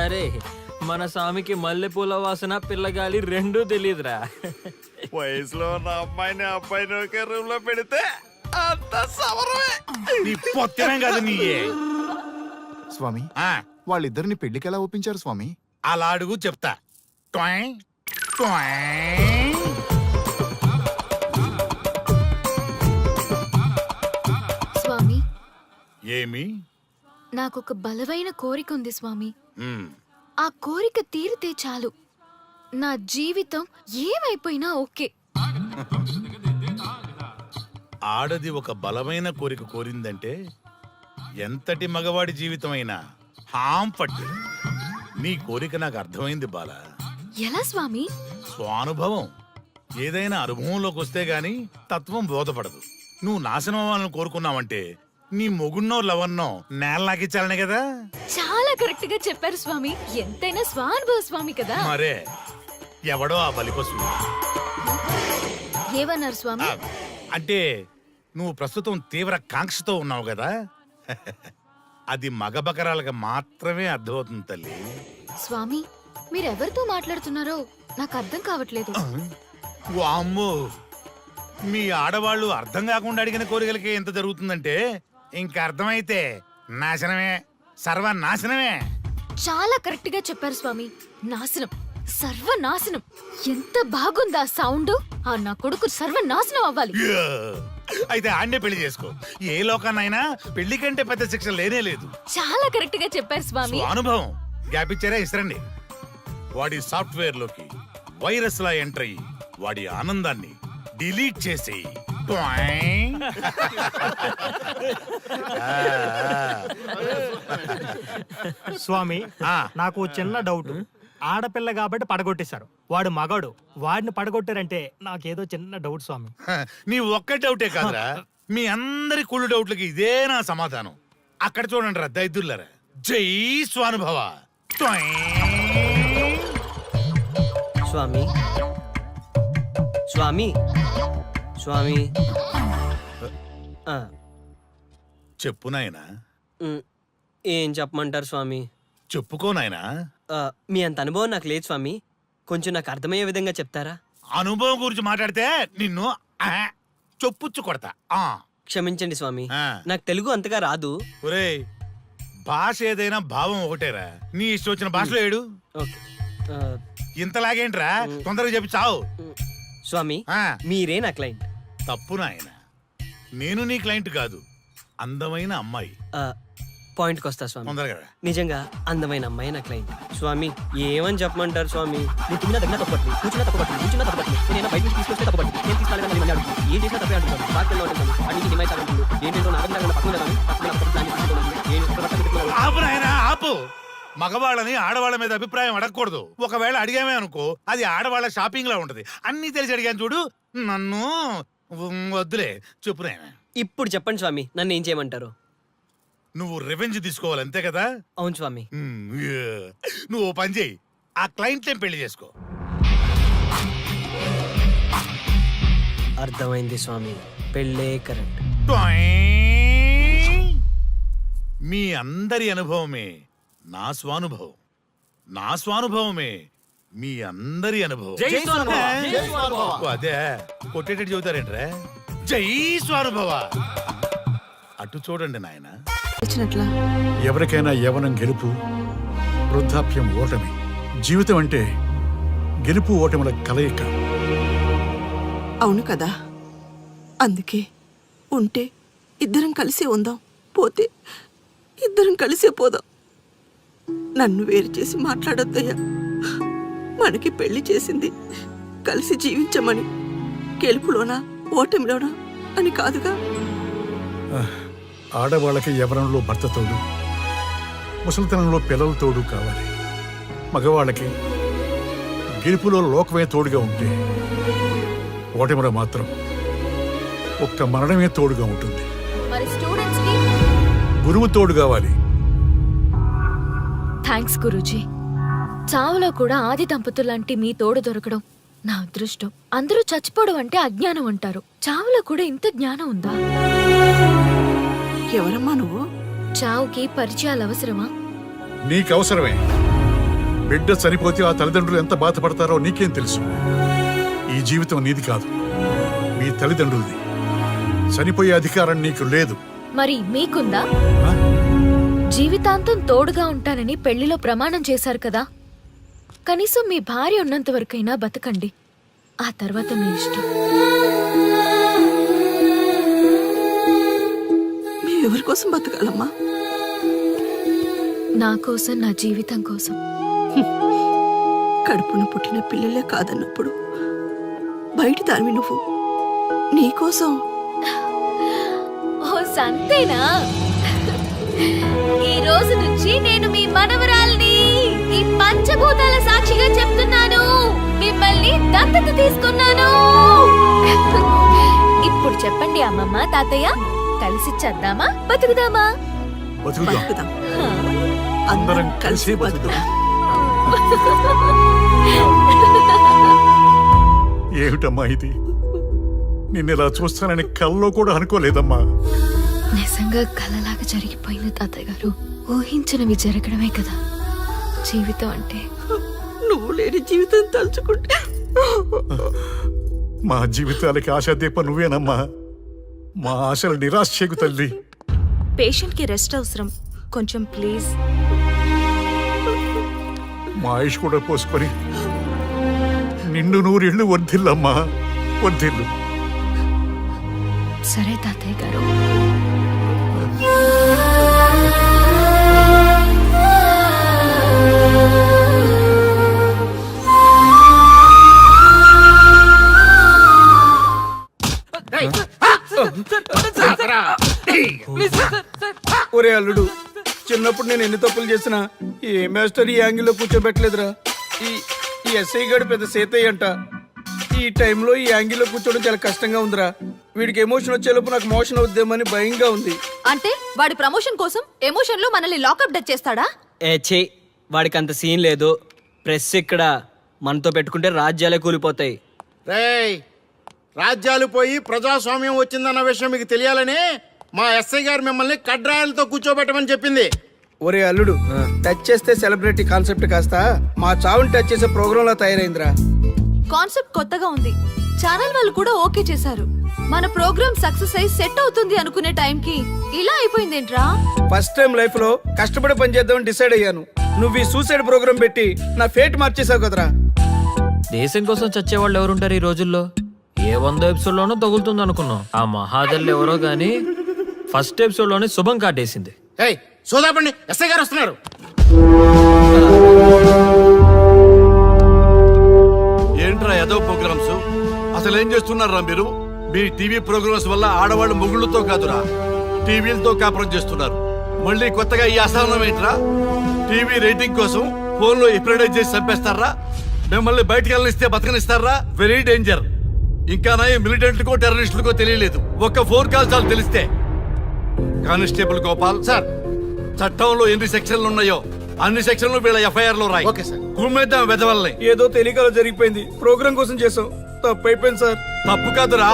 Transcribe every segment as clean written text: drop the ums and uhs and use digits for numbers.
అరే మన స్వామికి మల్లెపూల వాసన పిల్లగాలి రెండూ తెలియదురా. వయసులో ఉన్న అమ్మాయిని అబ్బాయిని ఒకే రూమ్ లో పెడితే అంత సవరమే. నీ పొత్తమే కాదు నీయే. స్వామి ఆ, వాళ్ళిద్దరిని పెళ్లికి ఎలా ఒప్పించారు స్వామి? అలా అడుగు చెప్తా. ట్వాయ్, ట్వాయ్. స్వామి, ఏమి? నాకొక బలమైన కోరిక ఉంది స్వామి. ఉమ్, ఆ కోరిక తీరితే చాలు, నా జీవితం ఏమైపోయినా ఓకే. ఆడది ఒక బలమైన కోరిక కోరిందంటే ఎంతటి మగవాడి జీవితమైనా హాం పట్టు. నీ కోరిక నాకు అర్థమైంది బాల. ఎలా స్వామి? స్వానుభవం. ఏదైనా అనుభవంలోకి వస్తే గాని తత్వం బోధపడదు. నువ్వు నాశనం అవ్వాలని కోరుకున్నావంటే నీ మొగున్నో లవన్నో నేలలాగిచ్చాలనే కదా. చాలా కరెక్ట్ గా చెప్పారు స్వామి. ఎంతైనా స్వానుభవ స్వామి కదా. మరే ఎవడో ఆ బలిపశు. ఏమన్నారు స్వామి? అంటే నువ్వు ప్రస్తుతం తీవ్ర కాంక్షతో ఉన్నావు కదా. అది మగ బకరాలకు మాత్రమే అర్థమవుతుంది తల్లి. స్వామి, మీరెవరితో మాట్లాడుతున్నారో నాకు అర్థం కావట్లేదు. వామ్మో, మీ ఆడవాళ్ళు అర్థం కాకుండా అడిగిన కోరికలకి ఎంత జరుగుతుందంటే ఇంకా అర్థమైతే నాశనమే, సర్వనాశనమే. చాలా కరెక్ట్ గా చెప్పారు స్వామి. నాశనం, సర్వనాశనం. ఎంత బాగుందా సౌండ్? ఆ నా కొడుకు సర్వనాశనం అవ్వాలి. యా! అయితే ఆన్నే పెళ్లి చేసుకో. ఏ లోకాన్నైనా పెళ్లి కంటే పెద్ద శిక్ష లేనే లేదు. చాలా కరెక్ట్ గా చెప్పారు స్వామి. అనుభవం గ్యాప్ ఇచ్చారా? ఇస్తారండి. వాడి సాఫ్ట్వేర్ లోకి వైరస్ లా ఎంటర్ అయ్యి వాడి ఆనందాన్ని డిలీట్ చేసి స్వామి, ఆ. నాకు చిన్న డౌట్. ఆడపిల్ల కాబట్టి పడగొట్టేశారు, వాడు మగాడు, వాడిని పడగొట్టారంటే నాకేదో చిన్న డౌట్ స్వామి. నీ ఒక్క డౌటే కాదురా, మీ అందరి కుళ్ళు డౌట్లకి ఇదే నా సమాధానం. అక్కడ చూడండి రా దైదుర్లరా. జై స్వానుభవ. స్వామి స్వామి స్వామి ఆ, చెప్పు నాయనా. ఉమ్, ఏం చెప్పమంటారు స్వామి? చెప్పుకో నాయనా. మీ అంత అనుభవం నాకు లేదు స్వామి. కొంచెం నాకు అర్థమయ్యే విధంగా చెప్తారా? అనుభవం గురించి మాట్లాడితే నిన్ను చొప్పుచ్చు కొడతా. క్షమించండి స్వామి, ఆ. నాకు తెలుగు అంతగా రాదు. ఒరేయ్, భాష ఏదైనా భావం ఒకటేరా. నీ ఇష్టం వచ్చిన భాషలో ఏడు. ఓకే. ఆ, ఇంతలాగేంట్రా, తొందరగా చెప్పి చావు. స్వామి, ఆ, మీరే నా క్లయింట్. తప్పు నాయన, నేను నీ క్లయింట్ కాదు, అందమైన అమ్మాయి. పాయింట్కి వస్తా స్వామి. తొందరగా రా. నిజంగా అందమైన అమ్మాయి నా క్లయింట్. స్వామి, ఏమని చెప్పమంటారు స్వామి? నువ్వు తిన్నా తగ్గినా తప్పట్లేదు, కూర్చున్నా తప్పట్లేదు, కూర్చున్నా తప్పట్లేదు, నేను బయట నుంచి తీసుకొస్తే తప్పట్లేదు, నేను తీసుకెళ్ళగా మళ్ళీ అడుగుతుంది, ఏం చేసినా తప్పే అంటున్నాను, బాగా ఉంటుంది, అడిగి నిమ్మాయి సాగుతుంది, ఏంటంటే నాకు పక్కన ఆపు నాయనా, ఆపు. మగవాళ్ళని ఆడవాళ్ళ మీద అభిప్రాయం అడగకూడదు. ఒకవేళ అడిగామే అనుకో, అది ఆడవాళ్ళ షాపింగ్ లా ఉంటది. అన్ని తెలిసి అడిగాను చూడు, నన్ను వద్దులే. చెప్పు నాయనా. ఇప్పుడు చెప్పండి స్వామి, నన్ను ఏం చేయమంటారు? నువ్వు రివెంజ్ తీసుకోవాలి, అంతే కదా? అవును స్వామి. నువ్వు ఓ పని చేయి, ఆ క్లయింట్ పెళ్లి చేసుకో. అర్థమైంది స్వామి, పెళ్ళే కరెక్ట్. మీ అందరి అనుభవమే నా స్వానుభవం, నా స్వానుభవమే మీ అందరి అనుభవం. ఓ, అదే కొట్టేటట్టు చెబుతారేంట్రా? జై స్వానుభవ. అటు చూడండి నాయనా. ఎవరికైనా యవ్వనం గెలుపు, వృద్ధాప్యం ఓటమి. జీవితం అంటే గెలుపు ఓటముల కలయిక. అవును కదా, అందుకే ఉంటే ఇద్దరం కలిసే ఉందాం, పోతే ఇద్దరం కలిసే పోదాం. నన్ను వేరు చేసి మాట్లాడొద్దయ్యా. మనకి పెళ్లి చేసింది కలిసి జీవించమని, గెలుపులోనా ఓటమిలోనా అని కాదుగా. ఆడవాళ్ళకి యవ్వనంలో భర్త తోడు, ముసలితనంలో పిల్లల తోడు కావాలి. మగవాళ్ళకి గెలుపులో లోకమే తోడుగా ఉంటే, ఓటమిలో మాత్రం ఒక్క మరణమే తోడుగా ఉంటుంది. మరి స్టూడెంట్స్ కి గురువు తోడు కావాలి. థ్యాంక్స్ గురూజీ. చావులో కూడా ఆది దంపతులాంటి మీ తోడు దొరకడం నా అదృష్టం. అందరూ చచ్చిపోవడం అంటే అజ్ఞానం అంటారు, చావులో కూడా ఇంత జ్ఞానం ఉందా? ఎవరమ్మా నువ్వు? చావుకి పరిచయాలు అవసరమా? నీకు అవసరమే. బిడ్డ చనిపోతే ఆ తల్లిదండ్రులు ఎంత బాధపడతారో నీకేం తెలుసు? ఈ జీవితం నీది కాదు, మీ తల్లిదండ్రులది. చనిపోయే అధికారం నీకు లేదు. మరి మీకుందా? ఆ? జీవితాంతం తోడుగా ఉంటానని పెళ్లిలో ప్రమాణం చేశారు కదా, కనీసం మీ భార్య ఉన్నంత వరకైనా బతకండి. ఆ తర్వాత మీ ఇష్టం. మేము ఎవరి కోసం బతకాలమ్మా? నా కోసం, నా జీవితం కోసం. కడుపున పుట్టిన పిల్లలే కాదన్నప్పుడు బయటి దానివి నువ్వు నీకోసం. ఓ సంతేనా? ఈ రోజు నుంచి నేను మీ మనవరాల్ని. ఈ పంచభూతాల సాక్షిగా చెప్తున్నాను, మిమ్మల్ని దత్తత తీసుకున్నాను. ఇప్పుడు చెప్పండి అమ్మమ్మ, తాతయ్య, కలిసి చేద్దామా, బతుకుదామా? బతుకుదాం. బతుకుదాం. అందరం కలిసి బతుకుదాం. ఏమిటమ్మా ఇది? నిన్నెలా చూస్తానని కల్లో కూడా అనుకోలేదమ్మా. నిజంగా కలలాగా జరిగిపోయింది తాతయ్య గారు. ఊహించినవి జరగడమే కదా జీవితం అంటే. నువ్వు లేని జీవితం తలుచుకుంటే మా జీవితాలకి ఆశాదీప నువ్వేనమ్మా. మా ఆశలు నిరాశ చేయకు తల్లి. పేషెంట్ కి రెస్ట్ అవసరం, కొంచెం ప్లీజ్. మా ఆయుష్ కూడా పోసుకొని నిండు నూరిళ్ళు వర్ధిల్లమ్మా, వర్ధిల్లు. సరే తాతయ్య గారు. ఒరే అల్లుడు, చిన్నప్పుడు నేను ఎన్ని తప్పులు చేసినా ఏ మాస్టర్ ఈ యాంగిల్లో కూర్చోబెట్టలేదురా. ఈ ఎస్ఐ గడు పెద్ద సేతయ్య అంట. ఈ టైంలో ఈ యాంగిల్లో కూర్చోవడం చాలా కష్టంగా ఉందిరా. వీడికి ఎమోషన్ వచ్చేలోపు నాకు మోషన్ అవుద్దేమని భయంగా ఉంది. అంటే వాడి ప్రమోషన్ కోసం ఎమోషన్ లో మనల్ని లాకప్ డెత్ చేస్తాడా? ఛీ, వాడికి అంత సీన్ లేదు. ప్రెస్ ఇక్కడ మనతో పెట్టుకుంటే రాజ్యాలే కూలిపోతాయి. రేయ్, రాజ్యాలు పోయి ప్రజాస్వామ్యం వచ్చిందన్న విషయం మీకు తెలియాలని మా ఎస్ఐ గారు మిమ్మల్ని కడ్రాయలతో కూర్చోబెట్టమని చెప్పింది. ఒరే అల్లుడు, టచ్ చేస్తే సెలబ్రిటీ కాన్సెప్ట్ కాస్త మా చావుని టచ్ చేసే ప్రోగ్రామ్ లా తయారైందిరా. కాన్సెప్ట్ కొత్తగా ఉంది, ఛానల్ వాళ్ళు కూడా ఓకే చేశారు. మన ప్రోగ్రామ్ సక్సెస్ అయి సెట్ అవుతుంది అనుకునే టైంకి ఇలా అయిపోయిందేంట్రా? ఫస్ట్ టైం లైఫ్ లో కష్టపడి పని చేద్దామని డిసైడ్ అయ్యాను. నువ్వు ఈ సూసైడ్ ప్రోగ్రామ్ పెట్టి నా ఫేట్ మార్చేసావు కదరా. దేశం కోసం చచ్చేవాళ్ళు ఎవరుంటారు ఈ రోజుల్లో? ఏ 100 ఎపిసోడ్లోనో తగులుతుంది అనుకున్నాం. ఆ మహాదల్లు ఎవరో గానీ ఫస్ట్ ఎపిసోడ్ లోనే శుభం కాటేసింది. ఏయ్, సోదాపండి, ఎస్ఐ గారు వస్తున్నారు. ఏంట్రా ఏదో ప్రోగ్రామ్స్? అసలు ఏం చేస్తున్నారా మీరు? మీ టీవీ ప్రోగ్రామ్స్ వల్ల ఆడవాళ్ళు మొగుళ్ళతో కాదురా, టీవీలతో కాపురం చేస్తున్నారు. మళ్ళీ కొత్తగా ఈ అసహనం ఏంట్రా? టీవీ రేటింగ్ కోసం ఫోన్లో ఎప్రిడైజ్ చేసి చంపేస్తారా? మిమ్మల్ని బయటకు వెళ్ళనిస్తే బతకనిస్తారా? Very danger. ఇంకా నా మిలిటెంట్లకో టెర్రరిస్టులకో తెలియలేదు, ఒక్క ఫోన్ కాల్ చాలు తెలిస్తే. కానిస్టేబుల్ గోపాల్ సార్, చట్టంలో ఎన్ని సెక్షన్లు ఉన్నాయో అన్ని సెక్షన్లు వీళ్ళ ఎఫ్ఐఆర్ లో రాయి. Okay sir. కుమ్మేద్దాం వెదవల్ని. ఏదో తెలియకలో జరిగిపోయింది, ప్రోగ్రామ్ కోసం చేసాం, తప్పైపోయింది సార్. తప్పు కాదురా,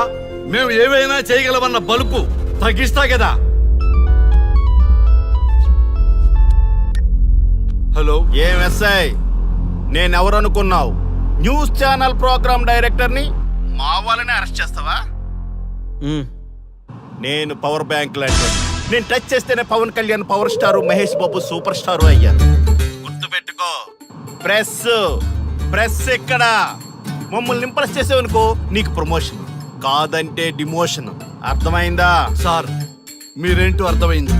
మేము ఏవైనా చేయగలమన్న బలుపు తగ్గిస్తా కదా. హలో, ఏం ఎస్ఐ, నేనెవరు అనుకున్నావు? న్యూస్ ఛానల్ ప్రోగ్రామ్ డైరెక్టర్ని. మా వాళ్ళని అరెస్ట్ చేస్తావా? నేను పవర్ బ్యాంక్ లాంటి. నేను టచ్ చేస్తేనే Pawan Kalyan power star, Mahesh Babu super star అయ్యారు. గుర్తుపెట్టుకో, ప్రెస్ ఇక్కడ మమ్మల్ని ఇంప్రెస్ చేసేవనుకో నీకు ప్రమోషన్, కాదంటే డిమోషన్. అర్థమైందా? సార్ మీరేంటో అర్థమైంది,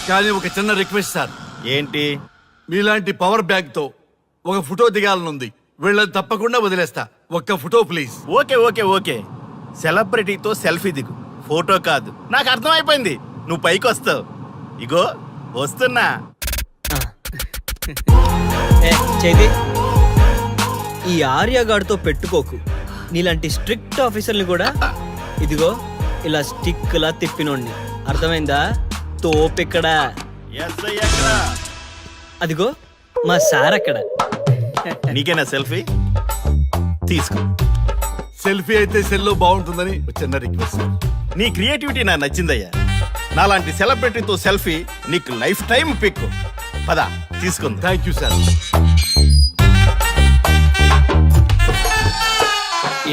కానీ ఒక చిన్న రిక్వెస్ట్ సార్. ఏంటి? మీలాంటి పవర్ బ్యాంక్ తో ఒక ఫోటో దిగాలనుంది. వీళ్ళని తప్పకుండా వదిలేస్తా, ఒక్క photo please. Okay okay okay, సెలబ్రిటీతో సెల్ఫీ దిగు, ఫోటో కాదు. నాకు అర్థమైపోయింది, నువ్వు పైకి వస్తావు. ఇగో వస్తున్నా. చైతి, ఈ ఆర్యగాడితో పెట్టుకోకు. నీలాంటి స్ట్రిక్ట్ ఆఫీసర్ని కూడా ఇదిగో ఇలా స్టిక్ లా తిప్పినోడిని. అర్థమైందా? తోపిక్కడ. ఎస్ఐ ఎక్కడ? అదిగో మా సార్ అక్కడ. నీకేనా సెల్ఫీ? తీసుకో. సెల్ఫీ అయితే సెల్లో బాగుంటుందని ఒక చిన్న రిక్వెస్ట్ సార్. నీ క్రియేటివిటీ నాకు నచ్చిందయ్యా. నాలాంటి సెలబ్రిటీతో సెల్ఫీ నీకు లైఫ్ టైం పిక్. పద తీసుకుందా. Thank you sir.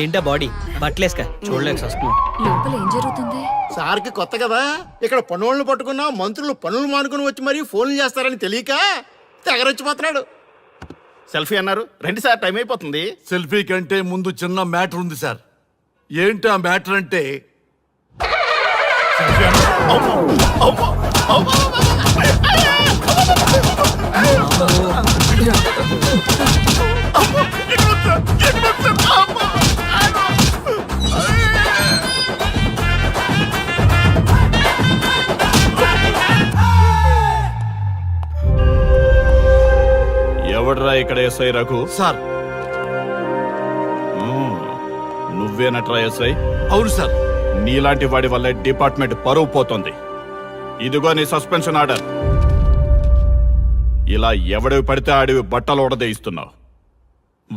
ఏంటా బాడీ బట్టలేసుక చూడలేక వస్తున్నాం. లోపల ఏం జరుగుతుంది? సార్కి కొత్త కదా, ఇక్కడ పనులను పట్టుకున్నా మంత్రులు పనులు మానుకుని వచ్చి మరీ ఫోన్లు చేస్తారని తెలియక తెగరొచ్చిపోతున్నాడు. సెల్ఫీ అన్నారు, రండి సార్, టైం అయిపోతుంది. సెల్ఫీ కంటే ముందు చిన్న మ్యాటర్ ఉంది సార్. ఏంటి ఆ మ్యాటర్ అంటే ఎవడ్రా ఇక్కడ ఎస్ఐ రఘు? సార్. నువ్వేనట్రా ఎస్ఐ? అవును సార్. నీలాంటి వాడి వల్ల డిపార్ట్మెంట్ పరువు పోతుంది. ఇదిగో నీ సస్పెన్షన్ ఆర్డర్. ఇలా ఎవడివి పడితే ఆడివి బట్టలు ఉడదీయిస్తున్నావు.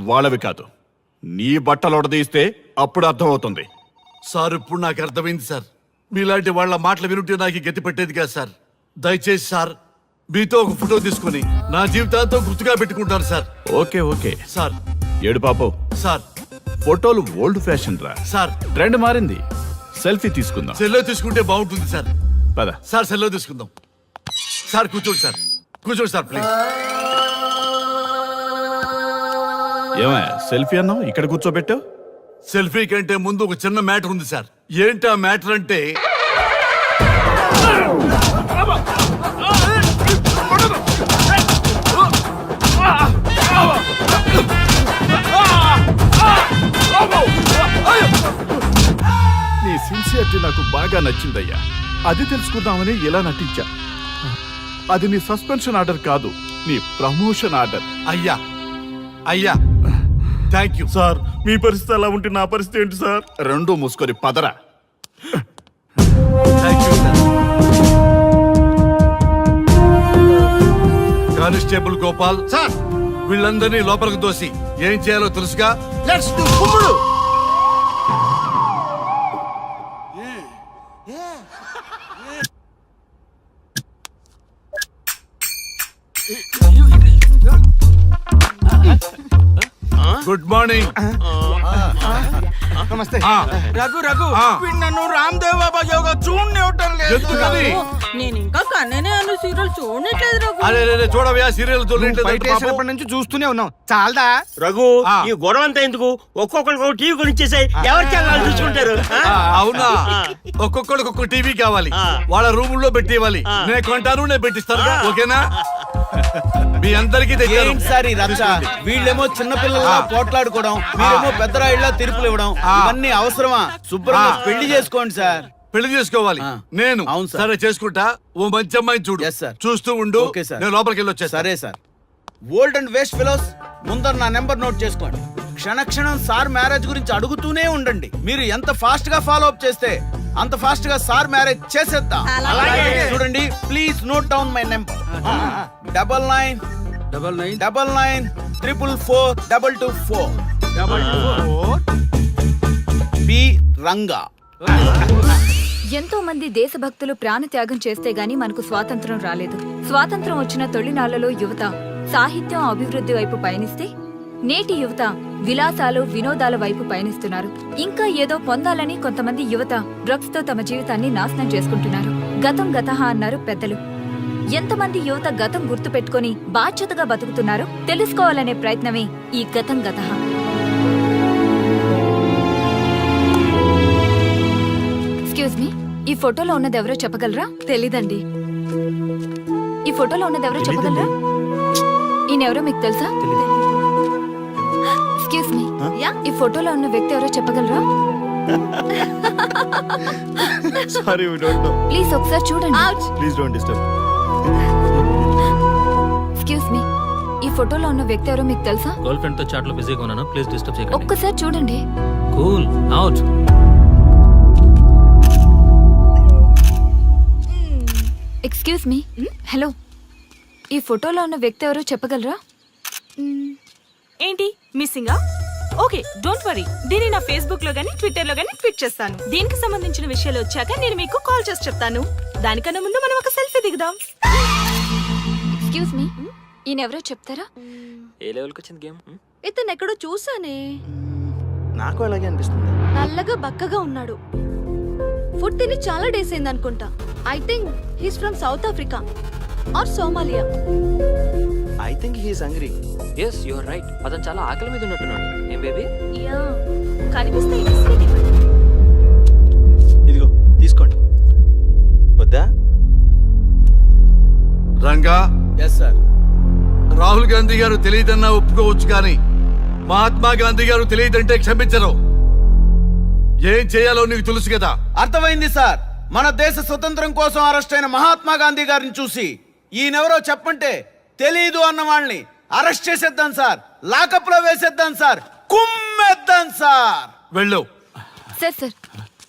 వాళ్ళవి కాదు, నీ బట్టలు ఉడదీయిస్తే అప్పుడు అర్థమవుతుంది. సార్ ఇప్పుడు నాకు అర్థమైంది సార్. మీలాంటి వాళ్ళ మాటలు వినుంటే నాకు గతి పెట్టేది కాదు సార్. దయచేసి సార్ మీతో ఒక ఫోటో తీసుకుని నా జీవితాంతో గుర్తుగా పెట్టుకుంటాను సార్. Okay okay sir. ఏడు పాపు సార్. ఫోటోలు ఓల్డ్ ఫ్యాషన్ రా సార్. ట్రెండ్ మారింది. సెల్ఫీ తీసుకుందాం. సెల్లో తీసుకుంటే బాగుంటుంది సార్. పద సార్ సెల్లో తీసుకుందాం. సార్ కూర్చోండి సార్, కూర్చోండి సార్ ప్లీజ్. ఏమయ్యా సెల్ఫీ అన్నావు, ఇక్కడ కూర్చోబెట్టావు? సెల్ఫీ కంటే ముందు ఒక చిన్న మ్యాటర్ ఉంది సార్. ఏంటి ఆ మ్యాటర్ అంటే నీ సిన్సియారిటీ నాకు బాగా నచ్చిందయ్యా. అది తెలుసుకుందామని ఇలా నటించా. అది నీ సస్పెన్షన్ ఆర్డర్ కాదు, నీ ప్రమోషన్ ఆర్డర్. అయ్యా అయ్యా థ్యాంక్ యూ సార్. మీ పరిస్థితి అలా ఉంటే నా పరిస్థితి ఏంటి సార్? రెండు మూసుకొని పదరా. Thank you sir. Constable Gopal sir, వీళ్ళందరినీ లోపలికి దోసి ఏం చేయాలో తెలుసుగా. లెట్స్ డు కుమ్ముడు. Good morning. నమస్తే. రఘు రఘు ఆ. వీడు నన్ను రామ్దేవ్ బాబా యోగా చూడనివ్వటం లేదు. ఎందుకని? నేను ఇంకా కన్ననే అను సీరియల్ చూడట్లేదు రఘు. అరే రే, చూడవయ్యా సీరియల్ చూడలేదు. నుంచి చూస్తూనే ఉన్నాం. చాలదా? రఘు ఆ. ఈ గొడవ అంతా ఎందుకు? ఒక్కొక్కరికి టీవీ గురించేసాయి, ఎవరి ఛానల్ చూసుకుంటారు. అవునా? ఒక్కొక్కడికి ఒక్కొక్క టీవీ కావాలి, ఆ. వాళ్ళ రూముల్లో పెట్టి ఇవ్వాలి. నేను కొంటాను, నేను పెట్టిస్తాను. ఓకేనా? మీ అందరికీ తెచ్చాను. వీళ్ళేమో చిన్నపిల్లల పోట్లాడుకోవడం, మీరేమో పెద్దరాయిళ్ళ తీర్పులు ఇవ్వడం, ఇవన్నీ అవసరమా? శుభ్రంగా పెళ్లి చేసుకోండి సార్. పెళ్లి చేసుకోవాలి నేను. అవును సార్. సరే చేసుకుంటా. ఓ మంచి అమ్మాయిని చూడు. Yes, sir. చూస్తూ ఉండు. Okay, sir. నేను లోపలికి వెళ్ళి వచ్చేస్తా. సరే sir. Old and waste fellows, ముందర నా నెంబర్ నోట్ చేసుకోండి. క్షణక్షణం సార్ మ్యారేజ్ గురించి అడుగుతూనే ఉండండి. మీరు ఎంత ఫాస్ట్ గా ఫాలో అప్ చేస్తే అంత ఫాస్ట్ గా సార్ మ్యారేజ్ చేసేద్దాం. చూడండి, please note down my number. 9999442224 P Ranga. ఎంతో మంది దేశభక్తులు ప్రాణత్యాగం చేస్తే గాని మనకు స్వాతంత్రం రాలేదు. స్వాతంత్రం వచ్చిన తొలినాళ్లలో యువత సాహిత్యం అభివృద్ధి వైపు పయనిస్తే నేటి యువత విలాసాలు వినోదాల వైపు పయనిస్తున్నారు. ఇంకా ఏదో పొందాలని కొంతమంది యువత డ్రగ్స్ తో తమ జీవితాన్ని నాశనం చేసుకుంటున్నారు. గతం గతహ అన్నారు పెద్దలు. ఎంతమంది యువత గతం గుర్తు పెట్టుకుని బాధ్యతగా బతుకుతున్నారో తెలుసుకోవాలనే ప్రయత్నమే ఈ గతం గతహ. ఎక్స్క్యూజ్ మీ, ఈ ఫోటోలో ఉన్నది ఎవరో చెప్పగలరా? తెలీదండి. ఈ ఫోటోలో ఉన్నది ఎవరో చెప్పగలరా? ఈయనెవరో మీకు తెలుసా? ఎక్స్క్యూజ్ మీ, ఈ ఫోటోలో ఉన్న వ్యక్తి ఎవరో చెప్పగలరా? Sorry, we don't know. Please ఒకసారి చూడండి. Please don't disturb. Excuse me, ఈ ఫోటోలో ఉన్న వ్యక్తి ఎవరో మీకు తెలుసా? గర్ల్ ఫ్రెండ్ తో చాట్ లో బిజీగా ఉన్నాను, ప్లీజ్ డిస్టర్బ్ చేయకండి. ఒక్కసారి చూడండి. Cool out. Excuse me, hello, ఈ ఫోటోలో ఉన్న వ్యక్తి ఎవరో చెప్పగలరా? ఏంటి మిస్సింగా? Okay, don't worry. దీన్ని నా ఫేస్బుక్ లో గానీ ట్విట్టర్ లో గానీ ట్వీట్ చేస్తాను. దీనికి సంబంధించిన విషయాలు వచ్చాక నేను మీకు కాల్ చేసి చెప్తాను. దానికన్నా ముందు మనం ఒక సెల్ఫీ దిగుదాం. ఎక్స్క్యూజ్ మీ, ఈయన ఎవరో చెప్తారా? ఏ లెవెల్కి వచ్చింది గేమ్? ఇతను ఎక్కడో చూసానే. నాకు అలాగే అనిపిస్తుంది. నల్లగా బక్కగా ఉన్నాడు. ఫుడ్ తిని చాలా డేస్ అయింది అనుకుంటా. I think he's from South Africa or Somalia. I think he's hungry. Yes you're right, అతను చాలా ఆకలి మీద ఉన్నట్టున్నాడు. ఏం బేబీ? యా కనిపిస్తే ఇది sweet ఇవ్వండి. ఇదిగో తీసుకోండి. వద్దా? Ranga, yes sir. రాహుల్ గాంధీ గారు తెలియదన్నా ఒప్పుకోవచ్చు కానీ మహాత్మా గాంధీ గారు తెలియదంటే క్షమించరు. ఏం చేయాలో నీకు తెలుసు కదా. అర్థమైంది సార్. మన దేశ స్వతంత్రం కోసం అరెస్ట్ అయిన మహాత్మా గాంధీ గారిని చూసి ఈయనెవరో చెప్పంటే తెలీదు అన్న వాళ్ళని అరెస్ట్ చేసేద్దాం సార్. లాకప్ లో వేసేద్దాం సార్. కుమ్మేద్దాం సార్. వెళ్ళు. సార్ సార్,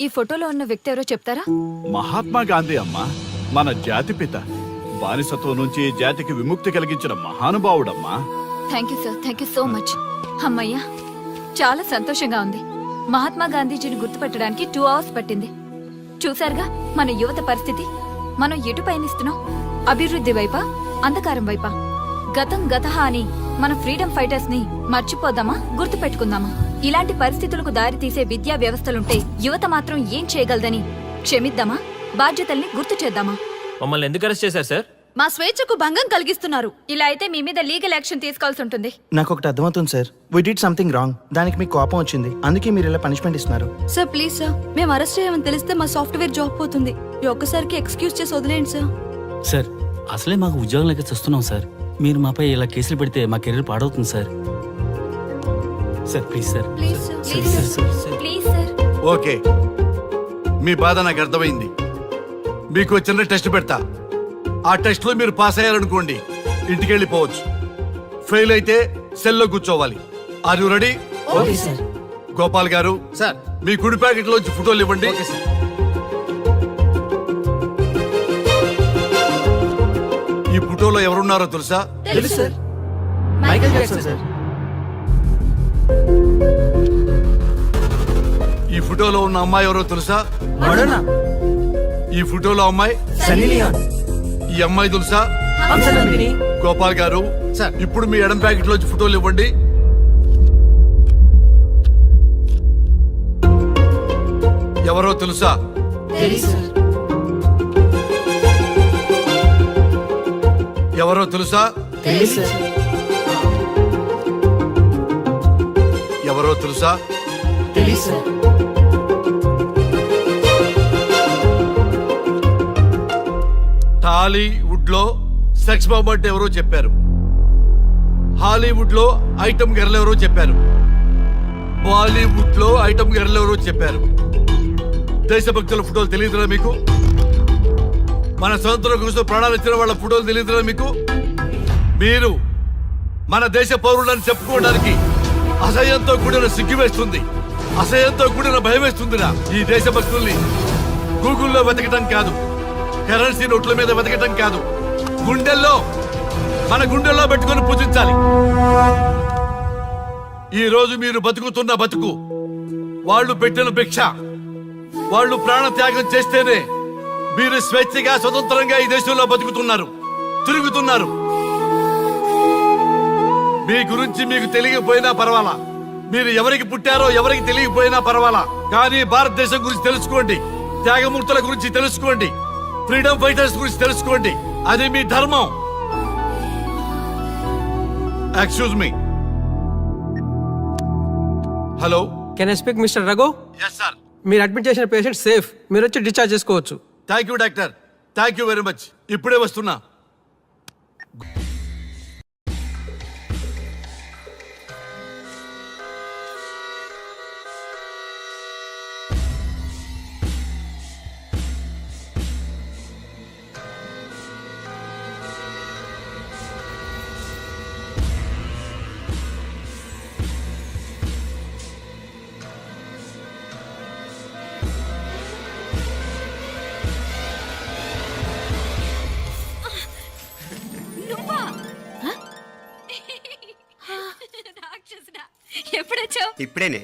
ఈ ఫోటోలో ఉన్న వ్యక్తి ఎవరో చెప్తారా? మహాత్మా గాంధీ అమ్మ, మన జాతిపిత. బానిసత్వం నుంచి జాతికి విముక్తి కలిగించిన మహానుభావుడమ్మా. Thank you sir, thank you so much. అమ్మయ్యా, చాలా సంతోషంగా ఉంది. మహాత్మా గాంధీజీని గుర్తుపెట్టడానికి 2 అవర్స్ పట్టింది. చూసారుగా మన యువత పరిస్థితి. మనం ఎటు పయనిస్తున్నాం? అభివృద్ధి వైపా, అంధకారం వైపా? గతం గతహ అని మన ఫ్రీడమ్ ఫైటర్స్ ని మర్చిపోదామా, గుర్తు పెట్టుకుందామా? ఇలాంటి పరిస్థితులకు దారి తీసే విద్యా వ్యవస్థలుంటే యువత మాత్రం ఏం చేయగలదని క్షమిద్దామా, బాధ్యతల్ని గుర్తు చేద్దామా? మమ్మల్ని ఎందుకు అరెస్ట్ చేశారు సార్? మా స్వేచ్ఛకు భంగం కలిగిస్తున్నారు. ఇలా అయితే మీ మీద లీగల్ యాక్షన్ తీసుకోవాల్సి ఉంటుంది. నాకు ఒకటి అర్థమవుతుంది sir. We did something wrong. దానికి మీకు కోపం వచ్చింది, అందుకే మీరు ఇలా పనిష్మెంట్ ఇస్తున్నారు. సార్ ప్లీజ్ సార్, మేము అరెస్ట్ చేయమని తెలిస్తే మా సాఫ్ట్వేర్ జాబ్ పోతుంది. ఈ ఒక్కసారికి ఎక్స్క్యూజ్ చేసి వదిలేండి సార్. సార్ అసలే మాకు ఉద్యోగం లేక చూస్తున్నాం సార్. మీరు మాపై ఇలా కేసులు పెడితే మా కెరీర్ పాడవుతుంది sir. Sir please sir. Please sir. Please sir. Okay, మీ బాధ నాకు అర్థమైంది. మీకు ఒక చిన్న టెస్ట్ పెడతా. ఆ టెస్ట్ లో మీరు పాస్ అయ్యారనుకోండి, ఇంటికి వెళ్ళిపోవచ్చు. ఫెయిల్ అయితే సెల్లో కూర్చోవాలి. Are you ready? Okay sir. Gopal garu sir మీ కుడి ప్యాకెట్ లోంచి ఫోటోలు ఇవ్వండి. ఈ ఫోటోలో ఎవరున్నారో తెలుసా? తెలుసు సార్, మైకేల్ జాక్సన్ సార్. ఈ ఫోటోలో ఉన్న అమ్మాయి ఎవరో తెలుసా? మడోనా. ఈ ఫోటోలో అమ్మాయి సన్నీ లియోన్. ఈ అమ్మాయి తెలుసా? హంసనందిని. గోపాల్ గారు ఇప్పుడు మీ ఎడం ప్యాకెట్ లోంచి ఫోటోలు ఇవ్వండి. ఎవరో తెలుసా? తెలుసు సార్. ఎవరో తెలుసా? తెలుసు సార్. ఎవరో తెలుసా? తెలుసు సార్. టాలీవుడ్ లో సెక్స్ బాంబ్ అంటే ఎవరో చెప్పారు. హాలీవుడ్ లో ఐటమ్ గర్ల్ ఎవరో చెప్పారు. బాలీవుడ్ లో ఐటమ్ గర్ల్ ఎవరో చెప్పారు. దేశభక్తుల ఫోటోలు తెలియదురా మీకు? మన స్వతంత్రం కోసం ప్రాణాలు ఇచ్చిన వాళ్ళ ఫోటోలు తెలియదురా మీకు? మీరు మన దేశ పౌరులని చెప్పుకోవడానికి అసహ్యంతో కూడిన సిగ్గు వేస్తుంది, అసహ్యంతో కూడిన భయం వేస్తుందిరా. ఈ దేశభక్తుల్ని గూగుల్లో వెతకటం కాదు, కరెన్సీ నోట్ల మీద వెతకటం కాదు, మన గుండెల్లో పెట్టుకొని పూజించాలి. ఈ రోజు మీరు బతుకుతున్న బతుకు వాళ్ళు పెట్టిన భిక్ష. వాళ్ళు ప్రాణ త్యాగం చేస్తేనే మీరు స్వేచ్ఛగా స్వతంత్రంగా ఈ దేశంలో బతుకుతున్నారు, తిరుగుతున్నారు. మీ గురించి మీకు తెలియకపోయినా పర్వాలా, మీరు ఎవరికి పుట్టారో ఎవరికి తెలియకపోయినా పర్వాలా, కానీ భారతదేశం గురించి తెలుసుకోండి, త్యాగమూర్తుల గురించి తెలుసుకోండి, ఫ్రీడమ్ ఫైటర్స్ గురించి తెలుసుకోండి. అది మీ ధర్మం. Excuse me. Hello, can I speak mister Raghu? Yes sir. మీరు అడ్మిట్ చేసిన పేషెంట్ సేఫ్. మీరు వచ్చి డిశ్చార్జ్ చేసుకోవచ్చు. Thank you doctor, thank you very much. ఇప్పుడే వస్తున్నా. ఎప్పుడొచ్చావు? ఇప్పుడేనే.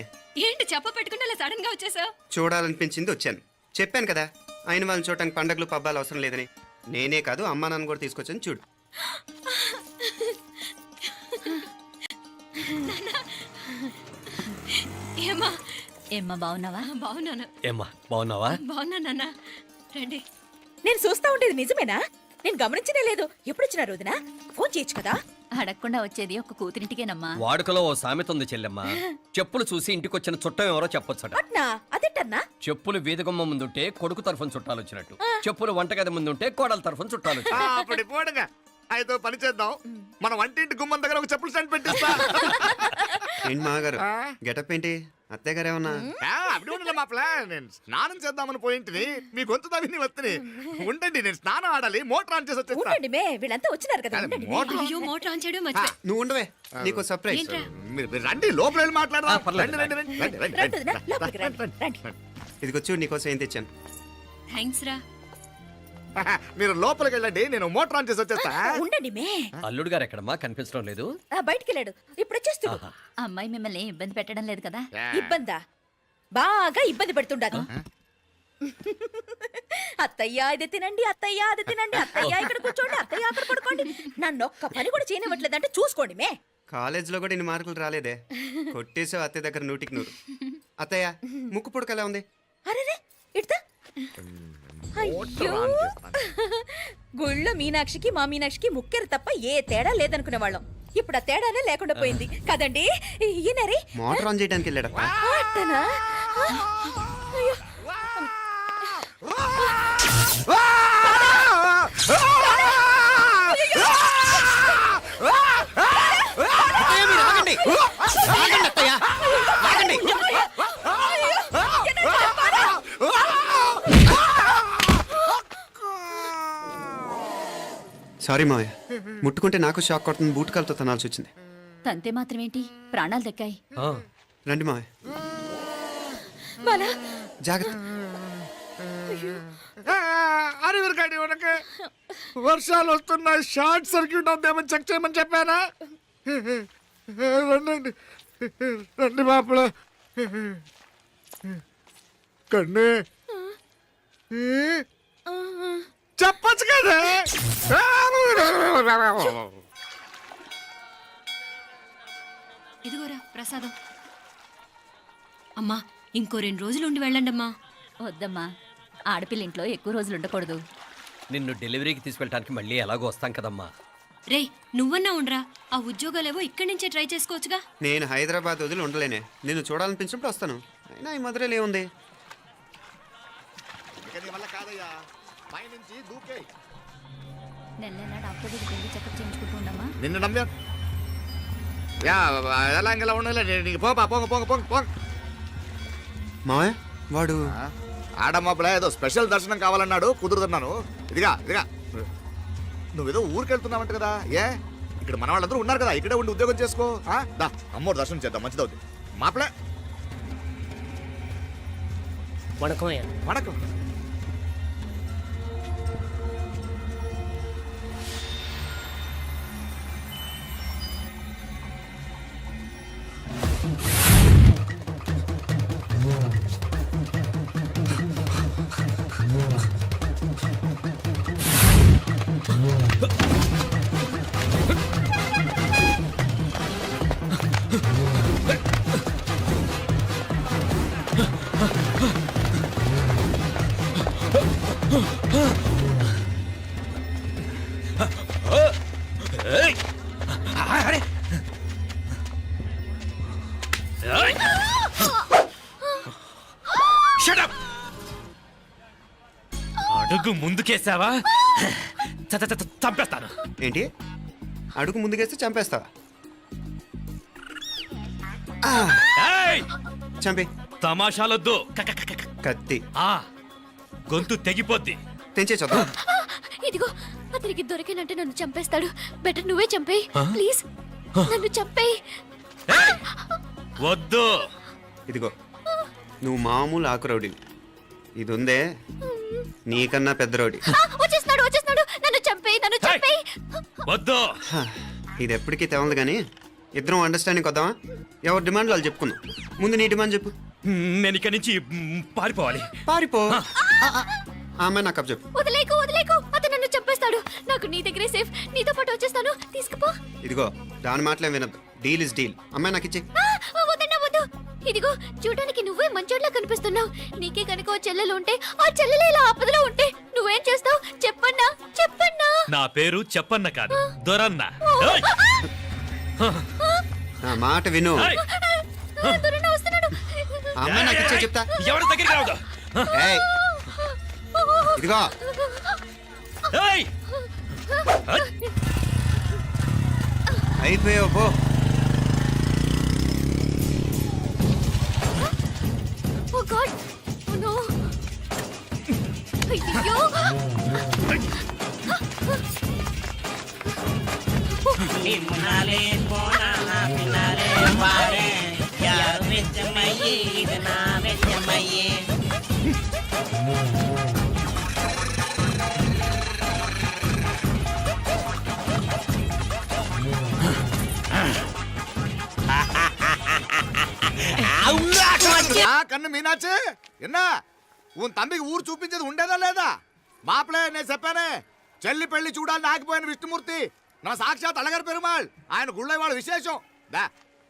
ఏంటి చెప్ప పెట్టుకుంటే అలా సడన్ గా వచ్చేసావు? చూడాలనిపించింది వచ్చాను. చెప్పాను కదా, ఆయన వాళ్ళని చూడటానికి పండగలు పబ్బాలు అవసరం లేదని. నేనే కాదు, అమ్మా నాన్న కూడా తీసుకొచ్చాను చూడు. ఏమ్మా ఏమ్మా బాగున్నావా? బాగున్నాను. ఏమ్మా బాగున్నావా? బాగున్నానన్నా. రండి. నేను చూస్తా ఉండేది నిజమేనా? నేను గమనించనే లేదు. ఎప్పుడొచ్చినా రోజున ఫోన్ చేయొచ్చు కదా. అడగకుండా వచ్చేది ఒక కూతురింటికేనమ్మా. వాడుకలో ఓ సామెత ఉంది చెల్లెమ్మ. చెప్పులు చూసి ఇంటికొచ్చిన చుట్టం ఎవరో చెప్పొచ్చట. అట్నా? అదేటన్నా? చెప్పులు వీధగుమ్మ ముందుంటే కొడుకు తరఫున చుట్టాలు వచ్చినట్టు, చెప్పులు వంటగది ముందుంటే కోడల తరఫున చుట్టాలు వచ్చినట్టు. అప్పుడు పోడుగా అయితే పని చేద్దాం. మన వంటింటి గుమ్మం దగ్గర ఒక చెప్పులు స్టాండ్ పెట్టిస్తా. ఏంటి మామగారు గెటప్ ఏంటి? అత్తయ్య గారు ఏమన్నా? అప్పుడు ఉండలే మా ప్లాన్. నేను స్నానం చేద్దామని పోయింటిని, మీ గొంతు తవ్వి వస్తుంది. ఉండండి, నేను స్నానం ఆడాలి, మోటార్ ఆన్ చేసి వచ్చేస్తా. ఉండండి మే, వీళ్ళంతా వచ్చినారు కదా. ఉండండి మే. మోటార్ మోటార్ ఆన్ చేయడం నువ్వు ఉండవే, నీకు సర్ప్రైజ్. మీరు రండి, లోపల వెళ్ళి మాట్లాడదాం. పర్లేదు. రండి, రండి, రండి, రండి, రండి రండి. వదినా, లోపలికి రండి, రండి. ఇదిగో చూడు, నీకోసం ఏం తెచ్చాను. థ్యాంక్స్ రా. మీరు లోపలికి వెళ్ళండి, నేను మోటార్ ఆన్ చేసి వచ్చేస్తా. ఉండండి మే. అల్లుడు గారు ఎక్కడమ్మా? కనిపించడం లేదు. బయటికి వెళ్ళాడు, ఇప్పుడు వచ్చేస్తాడు. అమ్మాయి మిమ్మల్ని ఇబ్బంది పెట్టడం లేదు కదా? ఇబ్బందా? బాగా ఇబ్బంది పెడుతుండదు. అత్తయ్య ఇది తినండి, అత్తయ్య అది తినండి, అత్తయ్య ఇక్కడ కూర్చోండి, అత్తయ్య అక్కడ పడుకోండి. నన్ను ఒక్క పని కూడా చేయనివ్వట్లేదంటే చూసుకోండి మే. కాలేజీలో కూడా ఇన్ని మార్కులు రాలేదే. కొట్టేసావు అత్తయ్య దగ్గర 100కి 100. అత్తయ్య ముక్కు పుడక ఎలా ఉంది? అరే ఇడతా. అయ్యో, గుళ్ళో మీనాక్షికి మా మీనాక్షికి ముక్కెరు తప్ప ఏ తేడా లేదనుకునే వాళ్ళం. ఇప్పుడు ఆ తేడానే లేకుండా పోయింది కదండి. ఈయనరే మోటార్ ఆన్ చేయడానికి వెళ్ళాడు. అట్టనా? అయ్యో. సారీ మావయ్య, ముట్టుకుంటే నాకు షాక్ కొడుతుంది. బూట్ కాలుతో తనాల్సి వచ్చింది. తంతే మాత్రమేంటి, ప్రాణాలు దక్కాయి. రండి మావయ్య, బాలా, జాగ్రత్త. అరే వీరకాడి ఉనకే వర్షాలు వస్తున్నాయి, షార్ట్ సర్క్యూట్ అవుతామని చెక్ చేయమని చెప్పానా? రండి రండి మాపల కన్నే చెప్పచ్చు కదా. ఇదిగోరా ప్రసాదం. అమ్మా ఇంకో 2 రోజులు ఉండి వెళ్ళండమ్మా. వద్దమ్మా, ఆడపిల్ల ఇంట్లో ఎక్కువ రోజులు ఉండకూడదు. నిన్ను డెలివరీకి తీసుకెళ్ళడానికి మళ్ళీ ఎలాగో వస్తాం కదమ్మా. రే నువ్వన్నా ఉండరా, ఆ ఉద్యోగాలేవో ఇక్కడి నుంచే ట్రై చేసుకోవచ్చుగా. నేను హైదరాబాద్ వదిలి ఉండలేనే. నిన్ను చూడాలనిపించినప్పుడు వస్తాను. అయినా ఈ మధురలో ఏముంది? నెల నెల డాక్టర్ దగ్గరికి వెళ్ళి చెకప్ చేయించుకుంటూ ఉండమ్మా. నిన్ను నమ్మా ఎలా ఇంకెలా ఉండలే. నీకు పోపా, పోంగ పోంగ పోంగ పోంగ. మావయ్య వాడు ఆడమ్మా ఏదో స్పెషల్ దర్శనం కావాలన్నాడు, కుదురుతున్నాను. ఇదిగా ఇదిగా నువ్వేదో ఊరికెళ్తున్నావంట కదా. ఏ ఇక్కడ మన వాళ్ళందరూ ఉన్నారు కదా, ఇక్కడే ఉండి ఉద్యోగం చేసుకో. దా అమ్మోరు దర్శనం చేద్దాం, మంచిదవుతుంది. మాపలే వణకం. అడుగు ముందుకేసావా చంపేస్తాను. ఏంటి? అడుగు ముందుకేస్తే చంపేస్తావా? చంపే. తమాషాలొద్దు. కత్తి గొంతు తెగిపోద్ది. తెంచే చదువు. ఇదిగో అతనికి దొరికినంటే నన్ను చంపేస్తాడు. బెటర్ నువ్వే చంపేయి ప్లీజ్, నన్ను చంపేయి. వద్దు. ఇదిగో నువ్వు మామూలు ఆకు రౌడీవి. ఇది ఉందే నీకన్నా పెద్ద రౌడీ. వచ్చేస్తున్నాడు, నన్ను చంపేయి. వద్దు. ఇది ఎప్పటికీ తెవలదు కానీ ఇద్దరం అండర్స్టాండింగ్ వద్దామా? ఎవరి డిమాండ్ వాళ్ళు చెప్పుకుందాం. ముందు నీ డిమాండ్ చెప్పు. నేను ఇక్కడి నుంచి పారిపోవాలి. పారిపో. ఆ అమ్మాయి నాకు చెప్పు. వదిలేకు అతను నన్ను చంపేస్తాడు. నాకు నీ దగ్గరే సేఫ్, నీతో పాటు వచ్చేస్తాను, తీసుకుపో. ఇదిగో దాని మాటలే వినద్దు. Deal is deal. అమ్మాయి నాకు ఇచ్చి. వద్దు. ఇదిగో చూడడానికి నువ్వే మంచోట్లా కనిపిస్తున్నావు. నీకే కనుక ఓ చెల్లెలు ఉంటే ఆ చెల్లెలు ఇలా ఆపదలో ఉంటే నువ్వేం చేస్తావు? చెప్పన్నా చెప్పన్నా. నా పేరు చెప్పన్న కాదు, దొరన్న. నా మాట విను. దొరన్న వస్తున్నాడు. అమ్మ నాకు ఇచ్చే చెప్తా. ఎవరి దగ్గరికి రావద్దు. ఏయ్, ఇదిగో అయిపోయావు పో. ఓ గాడ్, ఓ నో. అయ్యో. కన్ను మీనాచి ఎన్నా ఉన్ తమ్మికి ఊరు చూపించేది ఉండేదా లేదా? మాపలే నేను చెప్పానే, చెల్లి పెళ్లి చూడాలని ఆగిపోయిన విష్ణుమూర్తి నా సాక్షాత్ అలగర్ పెరుమాళ్. ఆయన గుళ్ళో వాళ్ళ విశేషం. దా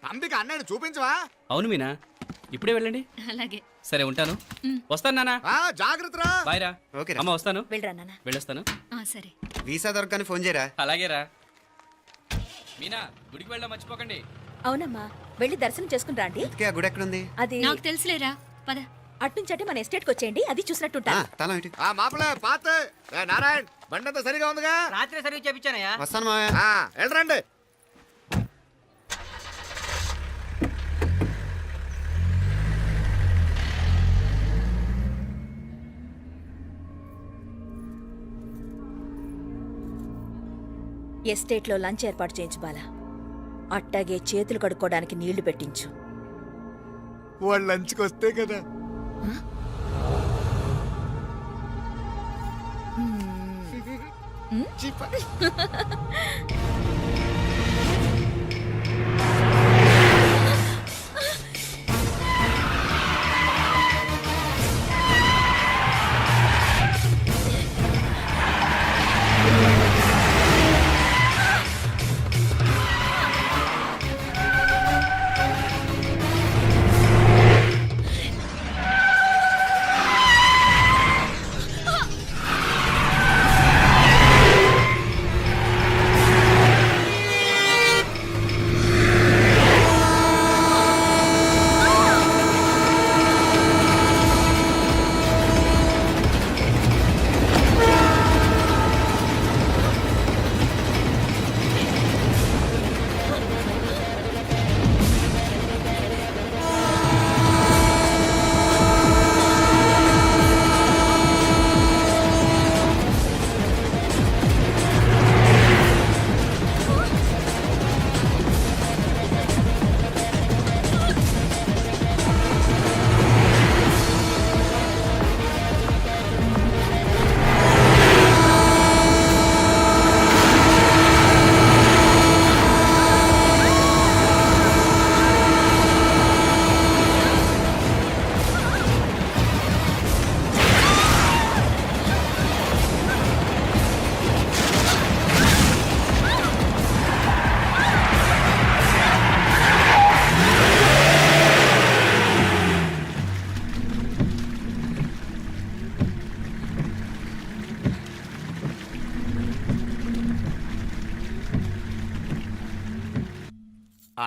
తమ్మికి అన్నయ్యని చూపించవా? అవును మీనా, ఇప్పుడే వెళ్ళండి. అలాగే. సరే ఉంటాను. వస్తాను నాన్న. జాగ్రత్త రా. బాయ్ రా. ఓకే రా. అమ్మ వస్తాను. వెళ్ళరా నాన్న. వెళ్ళొస్తాను. సరే. వీసా దొరకని ఫోన్ చేయరా. అలాగే రా. మీనా, గుడికి వెళ్ళడం మర్చిపోకండి. అవునమ్మా, వెళ్ళి దర్శనం చేసుకుని రండి. ఇంతకీ ఆ గుడి ఎక్కడుంది? అది నాకు తెలుసులేరా, పద. అట్నుంచి అంటే మన ఎస్టేట్కి వచ్చేయండి, అది చూసినట్టుంటా. తల ఇటు. మాపలే పాత నారాయణ్ బండంతా సరిగా ఉందిగా? రాత్రి సర్వీస్ చేపించానయ్యా. వస్తాను మావయ్య. వెళ్ళరండి. ఎస్టేట్లో లంచ్ ఏర్పాటు చేయించు బాలా. అట్టాగే చేతులు కడుక్కోవడానికి నీళ్లు పెట్టించు. వాళ్ళు లంచ్కి వస్తే కదా.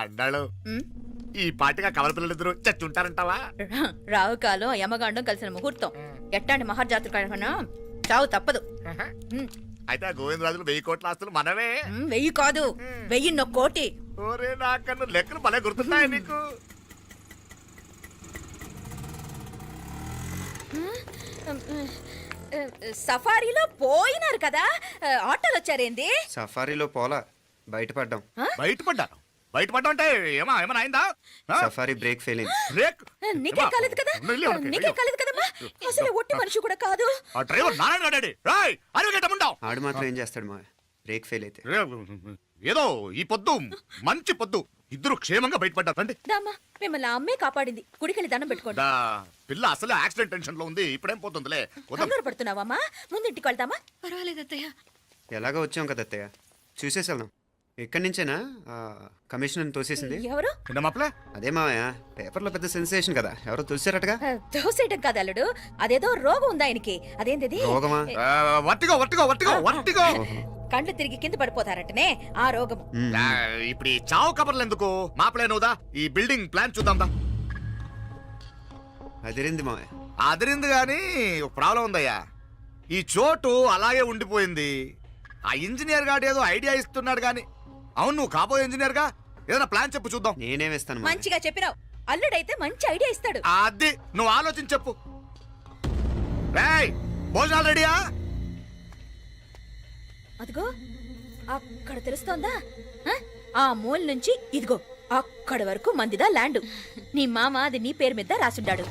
అన్నాడు ఈ పాటిగా కవల పిల్లలిద్దరూ చచ్చుంటారంటావా? రావు కాలం యమగాండం కలిసిన ముహూర్తం. ఎట్టాంటి మహర్జాతృ కన్నా చావు తప్పదు. అయితే ఆ గోవిందరాజులు 1000 కోట్ల ఆస్తులు మనమే. 1000 కాదు, 1000 కోటి. ఓరే నాకన్నా లెక్కలు భలే గుర్తున్నాయి నీకు. సఫారీలో పోయినారు కదా, ఆటోలు వచ్చారేంది? సఫారీలో పోలా, బయటపడ్డాం. బయటపడ్డాను. బయటపడ్డా అంటే ఏమైనా అయిందా? సఫారీ బ్రేక్ ఫెయిల్ అయింది. బ్రేక్ నీకే కాలేదు కదా, నీకే కాలేదు కదమ్మా. అసలు ఒట్టి మనిషి కూడా కాదు. ఆ డ్రైవర్ నారాయణ గాడండి. రాయ్ అరగటముండావు. ఆడు మాత్రం ఏం చేస్తాడు మా బ్రేక్ ఫెయిల్ అయితే. ఏదో ఈ పొద్దు మంచి పొద్దు, ఇద్దరు క్షేమంగా బయటపడ్డారండి. దామా, మిమ్మల్ని ఆ అమ్మే కాపాడింది. గుడికెళ్ళి దండం పెట్టుకోండి. పిల్ల అసలు యాక్సిడెంట్ టెన్షన్ లో ఉంది, ఇప్పుడేం పోతుందిలే. కంగారు పడుతున్నావమ్మా, ముందు ఇంటికి వెళ్తామా? పర్వాలేదు అత్తయ్య. ఎలాగో వచ్చాం కదా అత్తయ్య, చూసేసి వెళ్దాం. ఇక్కడి నుంచేనా కమిషనర్ తోసేసింది? ఎవరు? అదే మావయ్య, పేపర్లో పెద్ద సెన్సేషన్ కదా, ఎవరో తోసారటగా. దోసేయటం కాదు అల్లుడు, అదేదో రోగం ఉందా ఆయనకి. అదేంటిది? రోగమా? కండ్లు తిరిగి కింద పడిపోతారటనే ఆ రోగం. ఇప్పుడు ఈ చావు కబర్లు ఎందుకు? మాపలేనుదా ఈ బిల్డింగ్ ప్లాన్ చూద్దాం. అదిరింది మావయ్య. అదిరింది గాని ఒక ప్రాబ్లం ఉందయ్యా. ఈ చోటు అలాగే ఉండిపోయింది. ఆ ఇంజనీర్ గాడు ఏదో ఐడియా ఇస్తున్నాడు గాని. అవును, నువ్వు కాబోయే ఇంజనీర్ గా ఏదైనా ప్లాన్ చెప్పు చూద్దాం. నేనే వేస్తాను. మంచిగా చెప్పినావు. అల్లుడైతే మంచి ఐడియా ఇస్తాడు. అది నువ్వు ఆలోచించి చెప్పు. రేయ్, భోజనాలు రెడీయా? అదిగో అక్కడ తెలుస్తోందా? ఆ మూల నుంచి ఇదిగో అక్కడ వరకు మందిదా ల్యాండ్. నీ మామ అది నీ పేరు మీద రాసుండాడు.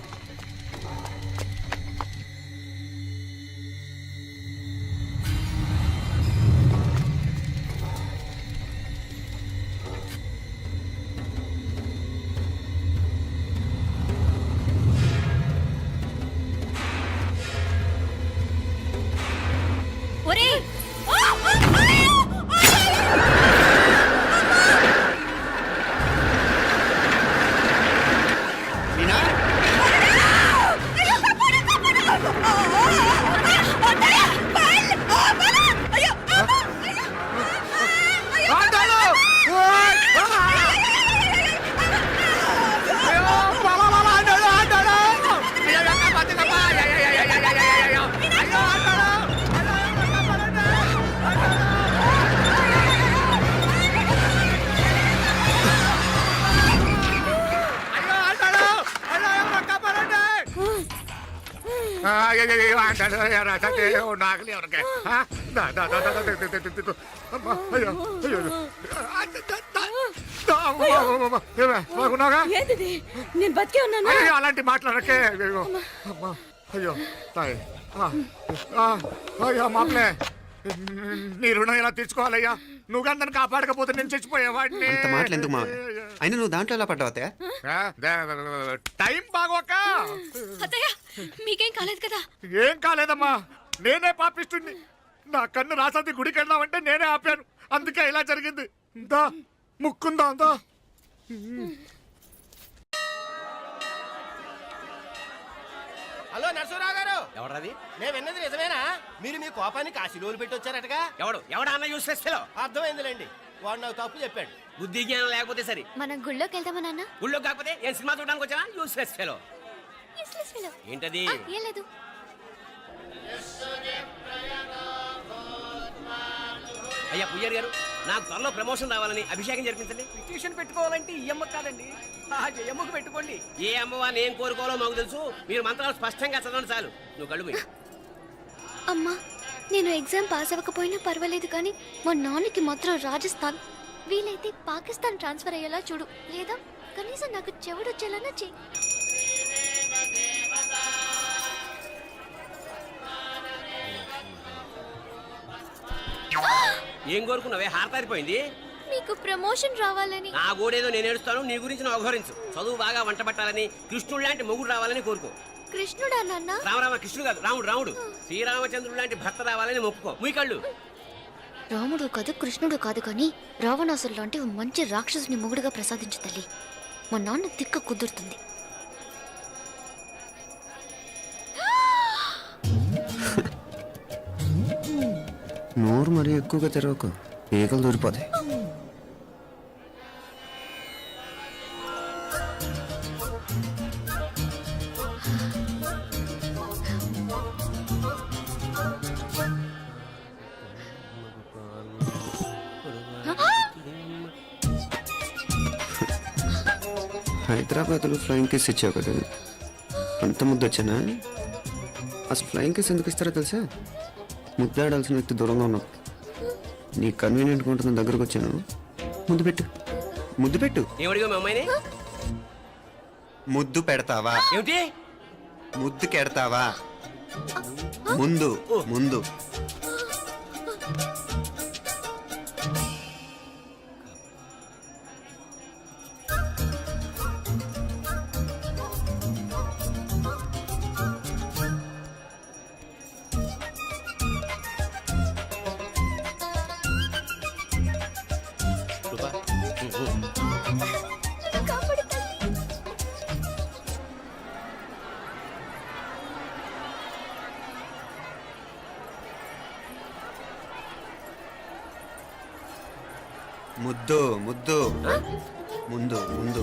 ఒరేయ్! మీనా? ఏంటిది? నేను బతికే ఉన్నాను. అలాంటి మాట్లాడకే. అయ్యో తాయ్, అయ్యో మాప్లే, నీ రుణం ఎలా తీర్చుకోవాలయ్యా? నువ్వు అందరిని కాపాడకపోతే నేను చచ్చిపోయేవాడిని. అంత మాటలు ఎందుకు మావయ్య? అయినా నువ్వు దాంట్లో ఎలా పడ్డావు అత్తయ్య? టైం బాగోక. అత్తయ్య, మీకేం కాలేదు కదా? ఏం కాలేదమ్మా, నేనే పాపిస్తుంది. నా కన్ను రాసాది గుడికి వెళ్దామంటే నేనే ఆపాను. అందుకే ఇలా జరిగింది. దా ముక్కుందా అందా. హలో నరసరావు గారు. ఎవరది? నేను విన్నది నిజమేనా? మీరు మీ కోపాన్ని కాశీలోలు పెట్టి వచ్చారటగా? ఎవడా అన్న యూస్ ఫెస్టిలో? అర్థమైందిలేండి, వాడు నాకు తప్పు చెప్పాడు. బుద్ధి జ్ఞానం లేకపోతే సరే. మనం గుళ్ళోకి వెళ్దామా నాన్న? గుళ్ళో కాకపోతే ఏం సినిమా చూడడానికి వచ్చావా? యూస్ ఫెస్టిలో ఏంటది? ఏం లేదు. అయ్యా పుయ్యర్ గారు, నాకు త్వరలో ప్రమోషన్ రావాలని అభిషేకం జరిపించండి. పిటిషన్ పెట్టుకోవాలంటే ఈ అమ్మ కాదండి, ఆ అమ్మకు పెట్టుకోండి. ఏ అమ్మవారిని ఏం కోరుకోవాలో మాకు తెలుసు. మీరు మంత్రాలు స్పష్టంగా చదవండి చాలు. నువ్వు కళ్ళు మూయి. అమ్మా, నేను ఎగ్జామ్ పాస్ అవ్వకపోయినా పర్వాలేదు, కానీ మా నాన్నకి మాత్రం రాజస్థాన్, వీలైతే పాకిస్తాన్ ట్రాన్స్ఫర్ అయ్యేలా చూడు. లేదా కనీసం నాకు చెవుడు వచ్చేలానా చెయ్యి. ఏం కోరుకున్నావే? హారతారిపోయింది. మీకు ప్రమోషన్ రావాలని. నా గోడేదో నేను ఏడుస్తాను, నీ గురించి నువ్వు అవహరించు. చదువు బాగా వంట పట్టాలని, కృష్ణుడు లాంటి మొగుడు రావాలని కోరుకో. కృష్ణుడా నాన్న? రామరామ కృష్ణుడు కాదు, రాముడు. శ్రీరామచంద్రుడు లాంటి భర్త రావాలని మొక్కుకో. మీ కళ్ళు. రాముడు కాదు, కృష్ణుడు కాదు, కానీ రావణాసురు లాంటి మంచి రాక్షసుని మొగుడుగా ప్రసాదించు తల్లి. మా నాన్న తిక్క కుదురుతుంది. నోరు మరీ ఎక్కువగా తెరవకు, ఈగలు దూరిపోతాయి. హైదరాబాద్లో ఫ్లయింగ్ కేస్ ఇచ్చావు కదా, అంత ముద్దు వచ్చానా? అసలు ఫ్లయింగ్ కేస్ ఎందుకు ఇస్తారో తెలుసా? ముద్దాడాల్సిన వ్యక్తి దూరంగా ఉన్నావు. నీ కన్వీనియంట్గా ఉంటుంది, దగ్గరకు వచ్చాను. ముద్దు పెట్టు. ఏమడిగా మీ అమ్మాయిని? ముద్దు పెడతావా? ఏమిటి? ముద్దు కెడతావా? ముందు ముద్దు ముద్దు ముందు ముందు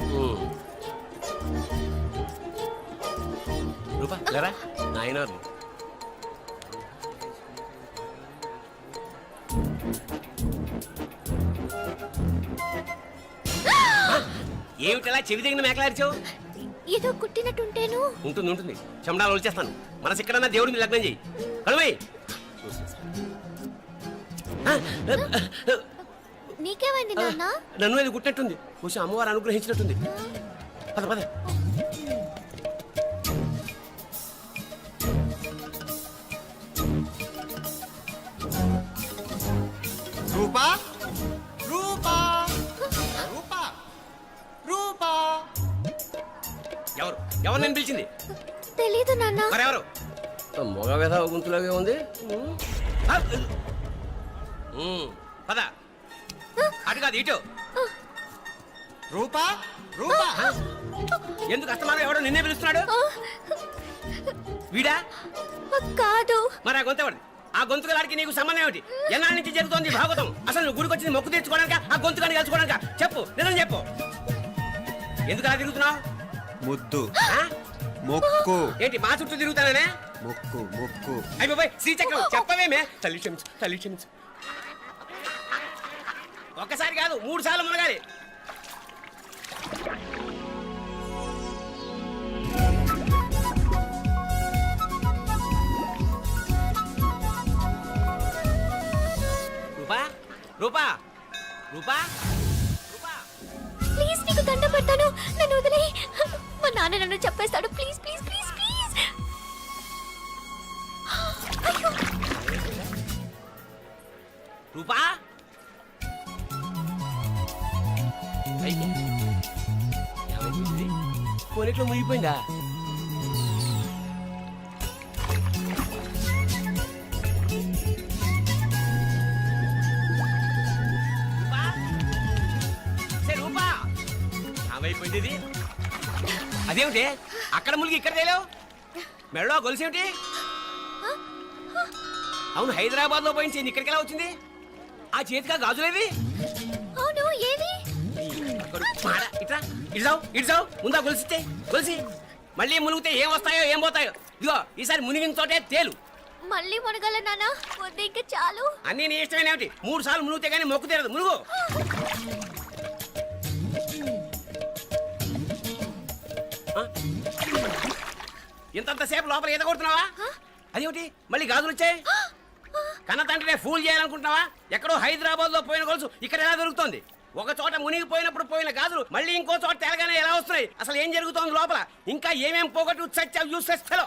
రూపా లేరా నాయన ఏమిటలా చెవి దగ్గర మేకలారిచావు? ఏదో కుట్టినట్టుంటేను. ఉంటుంది ఉంటుంది, చెమడాలు వచ్చేస్తాను. మనసు ఎక్కడన్నా దేవుడి మీద లగ్నం చేయి. కడుమై నీకేమైంది నాన్న? నన్ను అది కుట్టినట్టుంది, కొంచెం అమ్మవారు అనుగ్రహించినట్టుంది. పద పద. రూపా రూపా రూపా రూపా ఎవరు ఎవరు నేను పిలిచింది? తెలీదు నాన్న. మరెవరు? మొగ వ్యధ గుంతులాగే ఉంది. పద. అటు కాదు ఇటు. రూపా రూపా ఎందుకు అస్తమానం ఎవడో నిన్నే పిలుస్తున్నాడు? వీడా? కాదు. మరి ఆ గొంతు ఎవడు? ఆ గొంతు గారికి నీకు సంబంధం ఏమిటి? ఎన్నాళ్ళ నుంచి జరుగుతోంది భాగవతం? అసలు నువ్వు గుడికి వచ్చింది మొక్కు తీర్చుకోవడానిక, ఆ గొంతు గాని కలుసుకోవడానిక? చెప్పు, నిజం చెప్పు. ఎందుకు అలా తిరుగుతున్నావు? ముద్దు మొక్కు. ఏంటి మా చుట్టూ తిరుగుతానే? మొక్కు మొక్కు. అయిపోయి శ్రీచక్రం చెప్పవేమే. తల్లి క్షమించు, తల్లి క్షమించు. ఒక్కసారి కాదు 3 సార్లు మునగాలి. రూపా రూపా రూపా రూపా ప్లీజ్ నీకు దండం పెడతాను, నన్ను వదిలేయ్. మా నాన్న నన్ను చెప్పేస్తాడు. Please please please please. అయ్యో. రూపా కొనిట్లో మునిగిపోయిందా? రూపా ఏమైపోయింది ఇది? అదేమిటి అక్కడ మునిగి ఇక్కడ తేలేవు? మెడలో గొలుసేమిటి? అవును, హైదరాబాద్ లో పోయించింది, ఇక్కడికి ఎలా వచ్చింది? ఆ చేతిగా గాజులేవి? అవును, ఏవి? ఇట్రా ఇడ్సావు ముందా గొలిసితే గొలిసి మళ్ళీ మునిగితే ఏం వస్తాయో ఏం పోతాయో. ఇదిగో ఈసారి మునిగిన తోటే తేలు. మళ్ళీ మునగల నాన్న, వద్దు ఇంకా చాలు. అన్నీ నీ ఇష్టమేనేమిటి? 3 సార్లు మునిగితే కానీ మొక్కు తీరదు. మునుగు. ఇంతంతసేపు లోపల ఈత కొడుతున్నావా? అదేమిటి మళ్ళీ గాజులు వచ్చాయి? కన్న తండ్రినే ఫూల్ చేయాలనుకుంటున్నావా? ఎక్కడో హైదరాబాద్ లో పోయిన గొలుసు ఇక్కడ ఎలా దొరుకుతోంది? ఒక చోట మునిగిపోయినప్పుడు పోయిన గాజులు మళ్ళీ ఇంకో చోట తేలగానే ఎలా వస్తున్నాయి? అసలు ఏం జరుగుతోంది లోపల? ఇంకా ఏమేం పోగొట్టు చచ్చావు యూస్లెస్ ఫెలో.